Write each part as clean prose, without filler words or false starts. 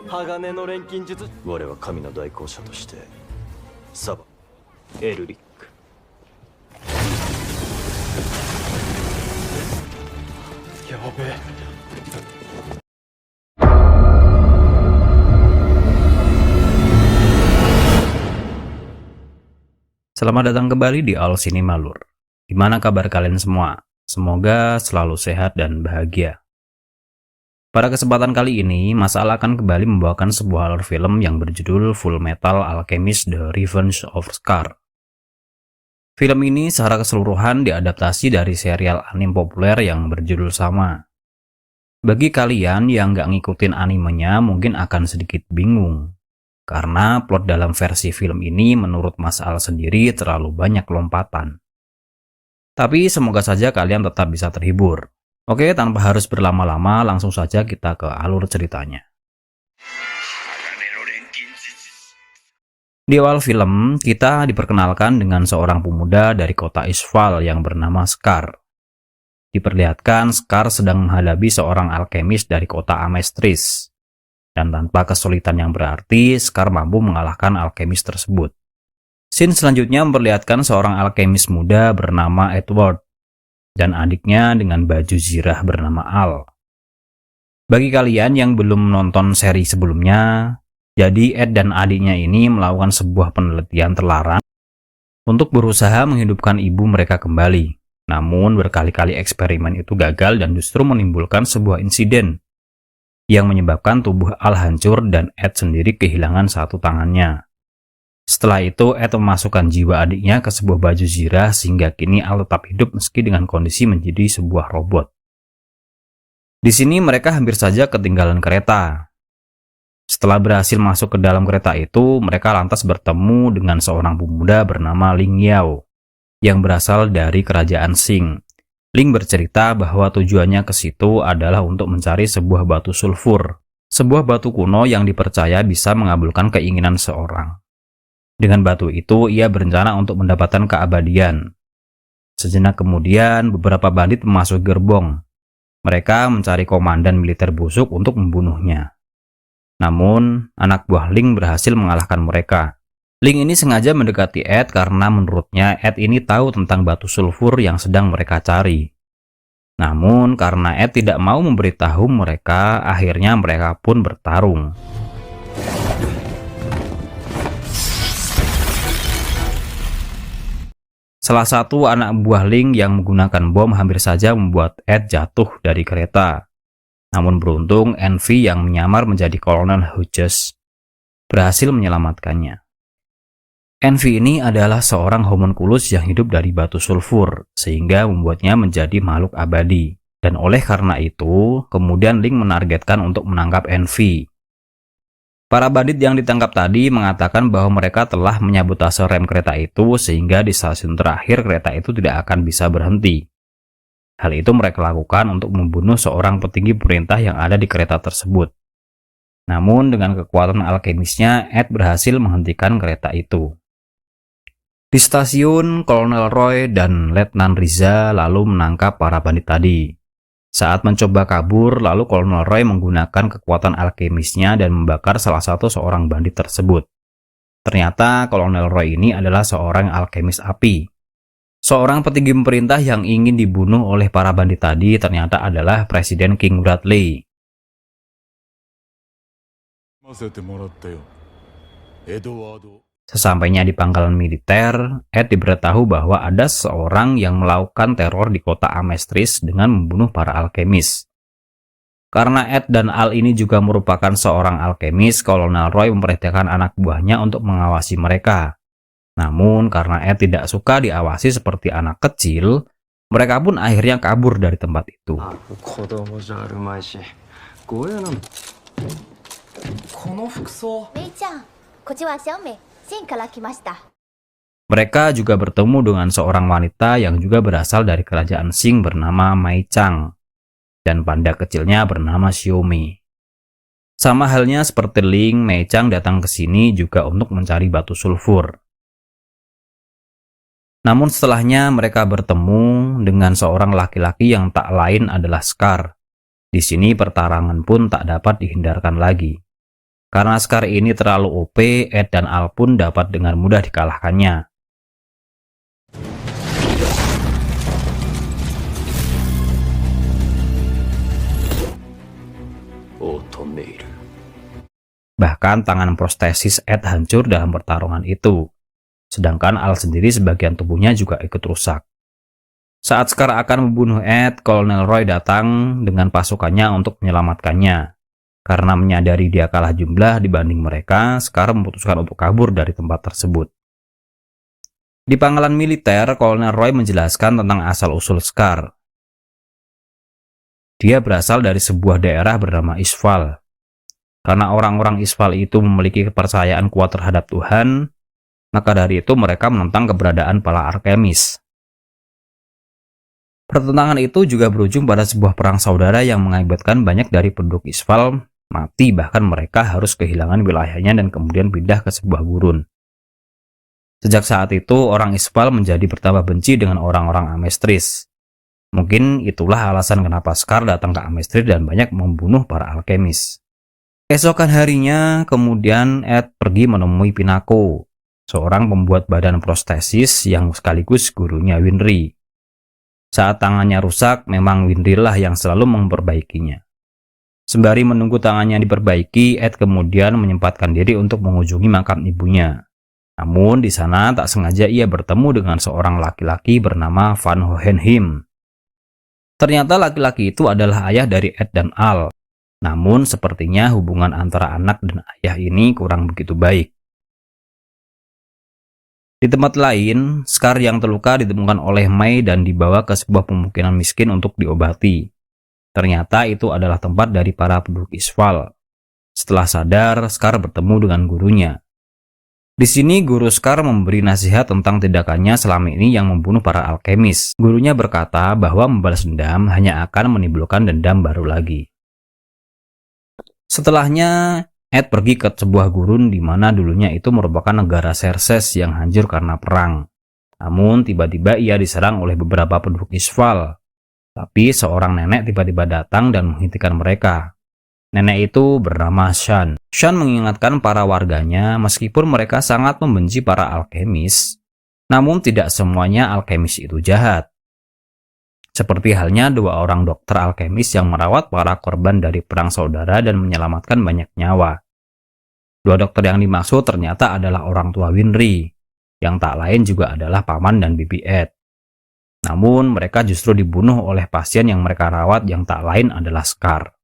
鋼の錬金術。我は神の代行者としてサバエルリック。やべえ。Selamat datang kembali di All Cinema Lur. Gimana kabar kalian semua? Semoga selalu sehat dan bahagia. Pada kesempatan kali ini, Mas Al akan kembali membawakan sebuah alur film yang berjudul Full Metal Alchemist The Revenge of Scar. Film ini secara keseluruhan diadaptasi dari serial anime populer yang berjudul sama. Bagi kalian yang nggak ngikutin animenya mungkin akan sedikit bingung. Karena plot dalam versi film ini menurut Mas Al sendiri terlalu banyak lompatan. Tapi semoga saja kalian tetap bisa terhibur. Oke, tanpa harus berlama-lama, langsung saja kita ke alur ceritanya. Di awal film, kita diperkenalkan dengan seorang pemuda dari kota Isval yang bernama Scar. Diperlihatkan Scar sedang menghadapi seorang alkemis dari kota Amestris. Dan tanpa kesulitan yang berarti, Scar mampu mengalahkan alkemis tersebut. Scene selanjutnya memperlihatkan seorang alkemis muda bernama Edward dan adiknya dengan baju zirah bernama Al. Bagi kalian yang belum menonton seri sebelumnya, jadi Ed dan adiknya ini melakukan sebuah penelitian terlarang untuk berusaha menghidupkan ibu mereka kembali. Namun berkali-kali eksperimen itu gagal dan justru menimbulkan sebuah insiden yang menyebabkan tubuh Al hancur dan Ed sendiri kehilangan satu tangannya. Setelah itu, Ed memasukkan jiwa adiknya ke sebuah baju zirah sehingga kini Al tetap hidup meski dengan kondisi menjadi sebuah robot. Di sini mereka hampir saja ketinggalan kereta. Setelah berhasil masuk ke dalam kereta itu, mereka lantas bertemu dengan seorang pemuda bernama Ling Yao yang berasal dari kerajaan Qing. Ling bercerita bahwa tujuannya ke situ adalah untuk mencari sebuah batu sulfur, sebuah batu kuno yang dipercaya bisa mengabulkan keinginan seorang. Dengan batu itu, ia berencana untuk mendapatkan keabadian. Sejenak kemudian, beberapa bandit memasuki gerbong. Mereka mencari komandan militer busuk untuk membunuhnya. Namun, anak buah Ling berhasil mengalahkan mereka. Ling ini sengaja mendekati Ed karena menurutnya Ed ini tahu tentang batu sulfur yang sedang mereka cari. Namun karena Ed tidak mau memberitahu mereka, akhirnya mereka pun bertarung. Salah satu anak buah Ling yang menggunakan bom hampir saja membuat Ed jatuh dari kereta. Namun beruntung Envy yang menyamar menjadi Kolonel Hughes berhasil menyelamatkannya. Envy ini adalah seorang homunculus yang hidup dari batu sulfur, sehingga membuatnya menjadi makhluk abadi. Dan oleh karena itu, kemudian Ling menargetkan untuk menangkap Envy. Para bandit yang ditangkap tadi mengatakan bahwa mereka telah menyabotase rem kereta itu, sehingga di stasiun terakhir kereta itu tidak akan bisa berhenti. Hal itu mereka lakukan untuk membunuh seorang petinggi pemerintah yang ada di kereta tersebut. Namun dengan kekuatan alkemisnya, Ed berhasil menghentikan kereta itu. Di stasiun, Kolonel Roy dan Letnan Riza lalu menangkap para bandit tadi. Saat mencoba kabur, lalu Kolonel Roy menggunakan kekuatan alkemisnya dan membakar salah satu seorang bandit tersebut. Ternyata Kolonel Roy ini adalah seorang alkemis api. Seorang petinggi pemerintah yang ingin dibunuh oleh para bandit tadi ternyata adalah Presiden King Bradley. Sesampainya di pangkalan militer, Ed diberitahu bahwa ada seorang yang melakukan teror di kota Amestris dengan membunuh para alkemis. Karena Ed dan Al ini juga merupakan seorang alkemis, Kolonel Roy memerintahkan anak buahnya untuk mengawasi mereka. Namun karena Ed tidak suka diawasi seperti anak kecil, mereka pun akhirnya kabur dari tempat itu. Mereka juga bertemu dengan seorang wanita yang juga berasal dari kerajaan Qing bernama Mai Chang dan panda kecilnya bernama Xiaomi. Sama halnya seperti Ling, Mai Chang datang ke sini juga untuk mencari batu sulfur. Namun setelahnya mereka bertemu dengan seorang laki-laki yang tak lain adalah Scar. Di sini pertarangan pun tak dapat dihindarkan lagi. Karena Scar ini terlalu OP, Ed dan Al pun dapat dengan mudah dikalahkannya. Bahkan tangan prostesis Ed hancur dalam pertarungan itu. Sedangkan Al sendiri sebagian tubuhnya juga ikut rusak. Saat Scar akan membunuh Ed, Kolonel Roy datang dengan pasukannya untuk menyelamatkannya. Karena menyadari dia kalah jumlah dibanding mereka, Scar memutuskan untuk kabur dari tempat tersebut. Di pangkalan militer, Kolonel Roy menjelaskan tentang asal-usul Scar. Dia berasal dari sebuah daerah bernama Ishval. Karena orang-orang Ishval itu memiliki kepercayaan kuat terhadap Tuhan, maka dari itu mereka menentang keberadaan para Alkemis. Pertentangan itu juga berujung pada sebuah perang saudara yang mengakibatkan banyak dari penduduk Ishval mati, bahkan mereka harus kehilangan wilayahnya dan kemudian pindah ke sebuah gurun. Sejak saat itu, orang Ishval menjadi bertambah benci dengan orang-orang Amestris. Mungkin itulah alasan kenapa Scar datang ke Amestris dan banyak membunuh para Alkemis. Keesokan harinya, kemudian Ed pergi menemui Pinako, seorang pembuat badan prostesis yang sekaligus gurunya Winry. Saat tangannya rusak, memang Winry lah yang selalu memperbaikinya. Sembari menunggu tangannya diperbaiki, Ed kemudian menyempatkan diri untuk mengunjungi makam ibunya. Namun di sana tak sengaja ia bertemu dengan seorang laki-laki bernama Van Hohenheim. Ternyata laki-laki itu adalah ayah dari Ed dan Al. Namun sepertinya hubungan antara anak dan ayah ini kurang begitu baik. Di tempat lain, Scar yang terluka ditemukan oleh May dan dibawa ke sebuah pemukiman miskin untuk diobati. Ternyata itu adalah tempat dari para penduduk Ishval. Setelah sadar, Scar bertemu dengan gurunya. Di sini guru Scar memberi nasihat tentang tindakannya selama ini yang membunuh para alkemis. Gurunya berkata bahwa membalas dendam hanya akan menimbulkan dendam baru lagi. Setelahnya, Ed pergi ke sebuah gurun di mana dulunya itu merupakan negara Xerxes yang hancur karena perang. Namun tiba-tiba ia diserang oleh beberapa penduduk Ishval. Tapi seorang nenek tiba-tiba datang dan menghentikan mereka. Nenek itu bernama Shan. Shan mengingatkan para warganya meskipun mereka sangat membenci para alkemis, namun tidak semuanya alkemis itu jahat. Seperti halnya dua orang dokter alkemis yang merawat para korban dari perang saudara dan menyelamatkan banyak nyawa. Dua dokter yang dimaksud ternyata adalah orang tua Winry, yang tak lain juga adalah paman dan bibi Ed. Namun mereka justru dibunuh oleh pasien yang mereka rawat yang tak lain adalah Scar.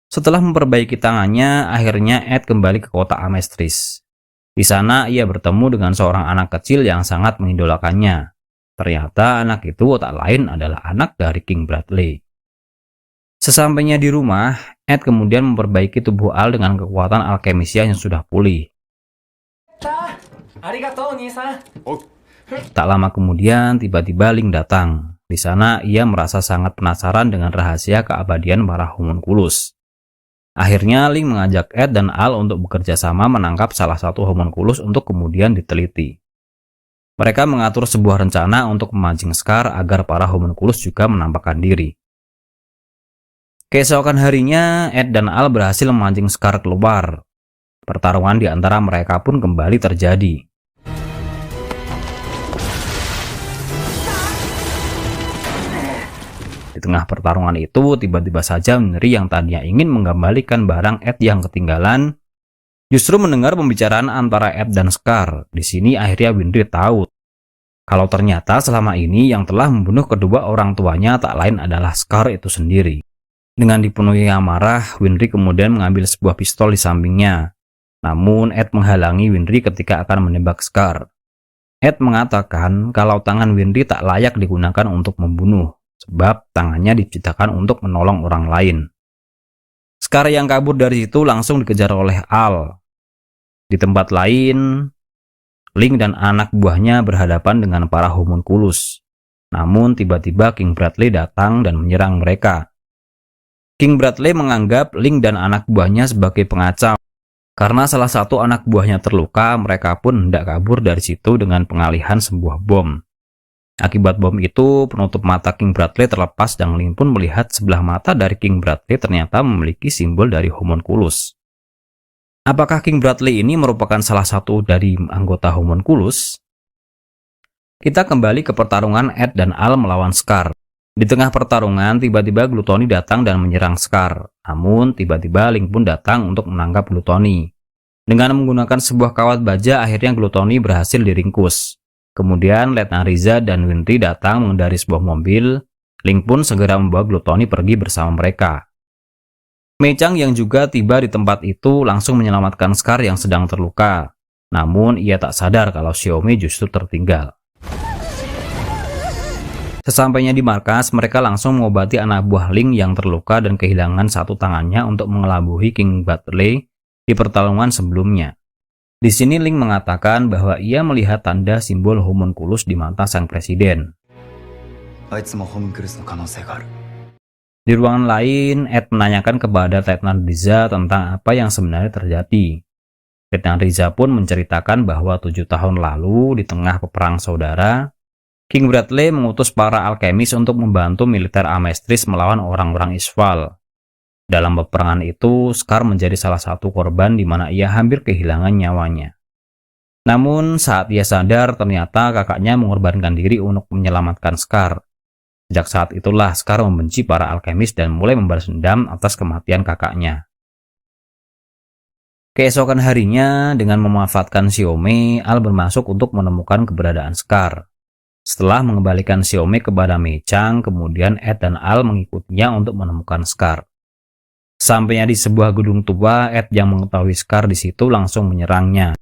Setelah memperbaiki tangannya, akhirnya Ed kembali ke kota Amestris. Di sana ia bertemu dengan seorang anak kecil yang sangat mengidolakannya. Ternyata anak itu tak lain adalah anak dari King Bradley. Sesampainya di rumah, Ed kemudian memperbaiki tubuh Al dengan kekuatan alkemisia yang sudah pulih. Tak lama kemudian, tiba-tiba Ling datang. Di sana, ia merasa sangat penasaran dengan rahasia keabadian para homunculus. Akhirnya, Ling mengajak Ed dan Al untuk bekerja sama menangkap salah satu homunculus untuk kemudian diteliti. Mereka mengatur sebuah rencana untuk memancing Scar agar para homunculus juga menampakkan diri. Keesokan harinya, Ed dan Al berhasil memancing Scar keluar. Pertarungan di antara mereka pun kembali terjadi. Di tengah pertarungan itu, tiba-tiba saja Winry yang tadinya ingin mengembalikan barang Ed yang ketinggalan, justru mendengar pembicaraan antara Ed dan Scar. Di sini akhirnya Winry tahu kalau ternyata selama ini yang telah membunuh kedua orang tuanya tak lain adalah Scar itu sendiri. Dengan dipenuhi amarah, Winry kemudian mengambil sebuah pistol di sampingnya. Namun Ed menghalangi Winry ketika akan menembak Scar. Ed mengatakan kalau tangan Winry tak layak digunakan untuk membunuh, sebab tangannya diciptakan untuk menolong orang lain. Scar yang kabur dari situ langsung dikejar oleh Al. Di tempat lain, Ling dan anak buahnya berhadapan dengan para homunculus. Namun tiba-tiba King Bradley datang dan menyerang mereka. King Bradley menganggap Ling dan anak buahnya sebagai pengacau. Karena salah satu anak buahnya terluka, mereka pun hendak kabur dari situ dengan pengalihan sebuah bom. Akibat bom itu, penutup mata King Bradley terlepas dan Ling pun melihat sebelah mata dari King Bradley ternyata memiliki simbol dari homunculus. Apakah King Bradley ini merupakan salah satu dari anggota Homunculus? Kita kembali ke pertarungan Ed dan Al melawan Scar. Di tengah pertarungan, tiba-tiba Gluttony datang dan menyerang Scar. Namun, tiba-tiba Link pun datang untuk menangkap Gluttony. Dengan menggunakan sebuah kawat baja, akhirnya Gluttony berhasil diringkus. Kemudian, Letnan Riza dan Winry datang mengendari sebuah mobil. Link pun segera membawa Gluttony pergi bersama mereka. Mei Chang yang juga tiba di tempat itu langsung menyelamatkan Scar yang sedang terluka. Namun, ia tak sadar kalau Xiaomi justru tertinggal. Sesampainya di markas, mereka langsung mengobati anak buah Link yang terluka dan kehilangan satu tangannya untuk mengelabuhi King Bradley di pertarungan sebelumnya. Di sini Link mengatakan bahwa ia melihat tanda simbol Homunculus di mata sang presiden. Di ruangan lain, Ed menanyakan kepada Letnan Riza tentang apa yang sebenarnya terjadi. Letnan Riza pun menceritakan bahwa 7 tahun lalu di tengah peperang saudara, King Bradley mengutus para alkemis untuk membantu militer Amestris melawan orang-orang Ishval. Dalam peperangan itu, Scar menjadi salah satu korban di mana ia hampir kehilangan nyawanya. Namun, saat ia sadar, ternyata kakaknya mengorbankan diri untuk menyelamatkan Scar. Sejak saat itulah, Scar membenci para alkemis dan mulai membalas dendam atas kematian kakaknya. Keesokan harinya, dengan memanfaatkan Xiaomi, Al bermasuk untuk menemukan keberadaan Scar. Setelah mengembalikan Xiaomi kepada Mei Chang, kemudian Ed dan Al mengikutinya untuk menemukan Scar. Sampainya di sebuah gedung tua, Ed yang mengetahui Scar di situ langsung menyerangnya.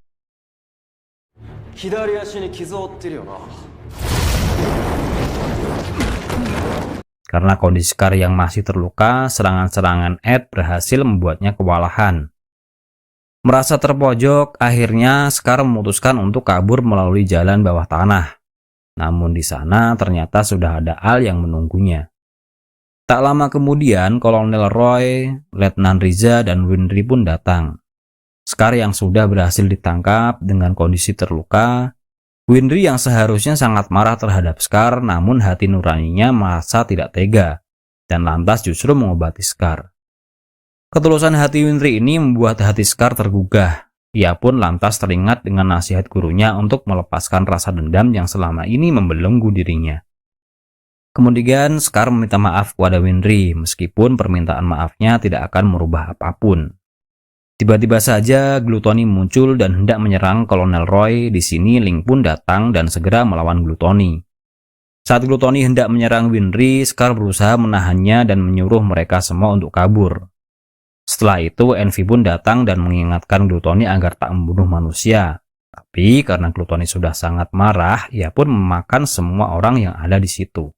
Karena kondisi Scar yang masih terluka, serangan-serangan Ed berhasil membuatnya kewalahan. Merasa terpojok, akhirnya Scar memutuskan untuk kabur melalui jalan bawah tanah. Namun di sana ternyata sudah ada Al yang menunggunya. Tak lama kemudian, Kolonel Roy, Letnan Riza, dan Winry pun datang. Scar yang sudah berhasil ditangkap dengan kondisi terluka. Winry yang seharusnya sangat marah terhadap Scar, namun hati nuraninya merasa tidak tega, dan lantas justru mengobati Scar. Ketulusan hati Winry ini membuat hati Scar tergugah. Ia pun lantas teringat dengan nasihat gurunya untuk melepaskan rasa dendam yang selama ini membelenggu dirinya. Kemudian Scar meminta maaf kepada Winry, meskipun permintaan maafnya tidak akan merubah apapun. Tiba-tiba saja Gluttony muncul dan hendak menyerang Kolonel Roy. Di sini Link pun datang dan segera melawan Gluttony. Saat Gluttony hendak menyerang Winry, Scar berusaha menahannya dan menyuruh mereka semua untuk kabur. Setelah itu, Envy pun datang dan mengingatkan Gluttony agar tak membunuh manusia. Tapi karena Gluttony sudah sangat marah, ia pun memakan semua orang yang ada di situ.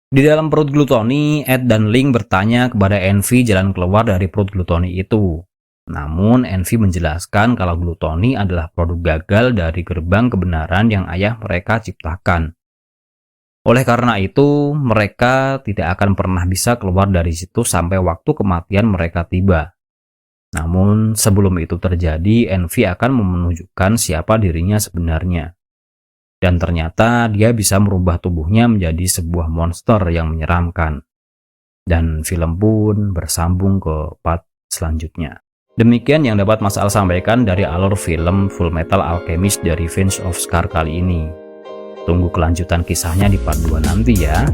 Di dalam perut Gluttony, Ed dan Link bertanya kepada Envy jalan keluar dari perut Gluttony itu. Namun, Envy menjelaskan kalau Gluttony adalah produk gagal dari gerbang kebenaran yang ayah mereka ciptakan. Oleh karena itu, mereka tidak akan pernah bisa keluar dari situ sampai waktu kematian mereka tiba. Namun, sebelum itu terjadi, Envy akan menunjukkan siapa dirinya sebenarnya. Dan ternyata dia bisa merubah tubuhnya menjadi sebuah monster yang menyeramkan. Dan film pun bersambung ke part selanjutnya. Demikian yang dapat Mas Al sampaikan dari alur film Full Metal Alchemist The Revenge of Scar kali ini. Tunggu kelanjutan kisahnya di part 2 nanti ya.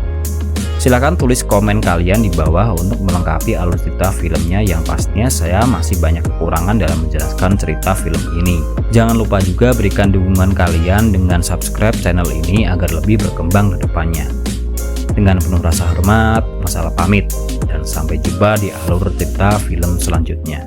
Silahkan tulis komen kalian di bawah untuk melengkapi alur cerita filmnya yang pastinya saya masih banyak kekurangan dalam menjelaskan cerita film ini. Jangan lupa juga berikan dukungan kalian dengan subscribe channel ini agar lebih berkembang ke depannya. Dengan penuh rasa hormat, Mas Al pamit dan sampai jumpa di alur cerita film selanjutnya.